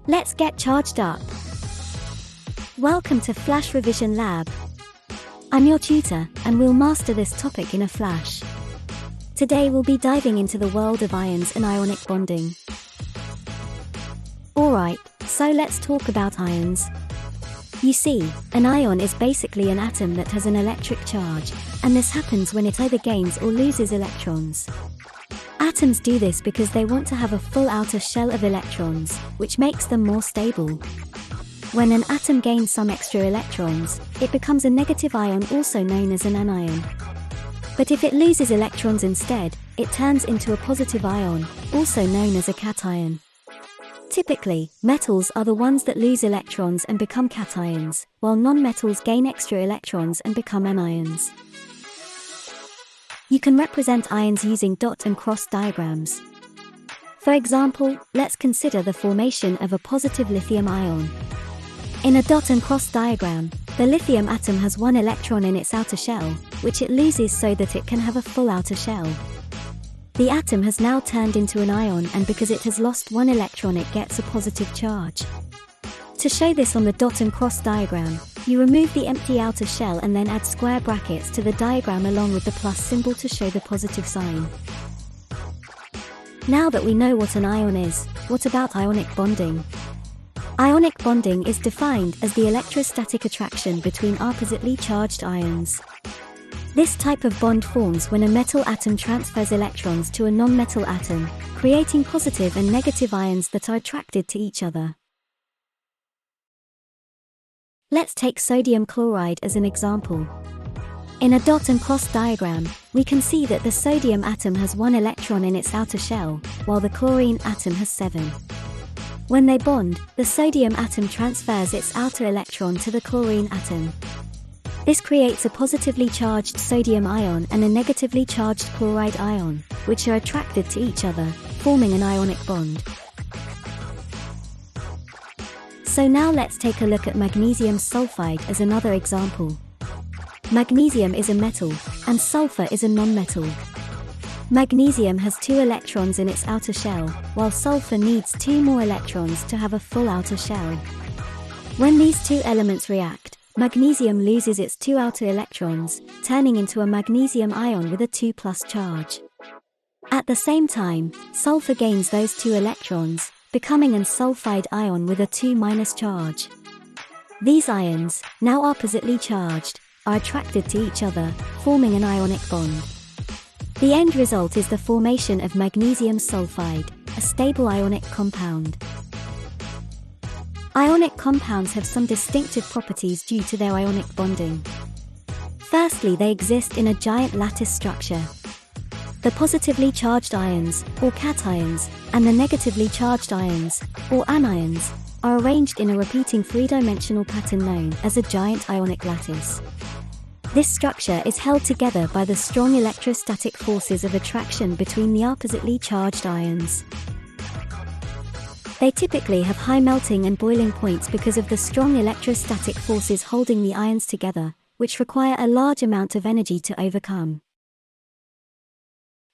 Let's get charged up. Welcome to Flash Revision Lab. I'm your tutor, and we'll master this topic in a flash. Today we'll be diving into the world of ions and ionic bonding. Alright, so let's talk about ions. You see, an ion is basically an atom that has an electric charge, and this happens when it either gains or loses electrons. Atoms do this because they want to have a full outer shell of electrons, which makes them more stable. When an atom gains some extra electrons, it becomes a negative ion, also known as an anion. But if it loses electrons instead, it turns into a positive ion, also known as a cation. Typically, metals are the ones that lose electrons and become cations, while non-metals gain extra electrons and become anions. You can represent ions using dot and cross diagrams. For example, let's consider the formation of a positive lithium ion. In a dot and cross diagram, the lithium atom has one electron in its outer shell, which it loses so that it can have a full outer shell. The atom has now turned into an ion, and because it has lost one electron, it gets a positive charge. To show this on the dot and cross diagram, you remove the empty outer shell and then add square brackets to the diagram along with the plus symbol to show the positive sign. Now that we know what an ion is, what about ionic bonding? Ionic bonding is defined as the electrostatic attraction between oppositely charged ions. This type of bond forms when a metal atom transfers electrons to a non-metal atom, creating positive and negative ions that are attracted to each other. Let's take sodium chloride as an example. In a dot and cross diagram, we can see that the sodium atom has one electron in its outer shell, while the chlorine atom has 7. When they bond, the sodium atom transfers its outer electron to the chlorine atom. This creates a positively charged sodium ion and a negatively charged chloride ion, which are attracted to each other, forming an ionic bond. So now let's take a look at magnesium sulfide as another example. Magnesium is a metal, and sulfur is a non-metal. Magnesium has 2 electrons in its outer shell, while sulfur needs 2 more electrons to have a full outer shell. When these two elements react, magnesium loses its 2 outer electrons, turning into a magnesium ion with a 2+ charge. At the same time, sulfur gains those 2 electrons, becoming an sulfide ion with a 2- charge. These ions, now oppositely charged, are attracted to each other, forming an ionic bond. The end result is the formation of magnesium sulfide, a stable ionic compound. Ionic compounds have some distinctive properties due to their ionic bonding. Firstly, they exist in a giant lattice structure. The positively charged ions, or cations, and the negatively charged ions, or anions, are arranged in a repeating 3-dimensional pattern known as a giant ionic lattice. This structure is held together by the strong electrostatic forces of attraction between the oppositely charged ions. They typically have high melting and boiling points because of the strong electrostatic forces holding the ions together, which require a large amount of energy to overcome.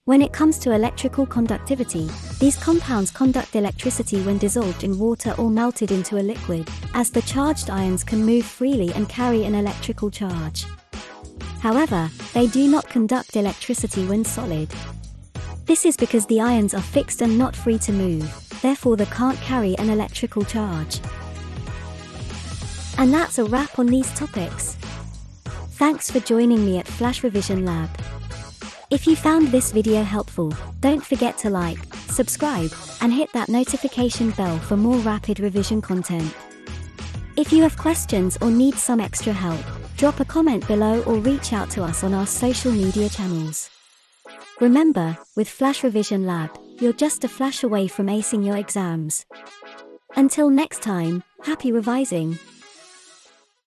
When it comes to electrical conductivity, these compounds conduct electricity when dissolved in water or melted into a liquid, as the charged ions can move freely and carry an electrical charge. However, they do not conduct electricity when solid. This is because the ions are fixed and not free to move, therefore they can't carry an electrical charge. And that's a wrap on these topics. Thanks for joining me at Flash Revision Lab. If you found this video helpful, don't forget to like, subscribe, and hit that notification bell for more rapid revision content. If you have questions or need some extra help, drop a comment below or reach out to us on our social media channels. Remember, with Flash Revision Lab, you're just a flash away from acing your exams. Until next time, happy revising!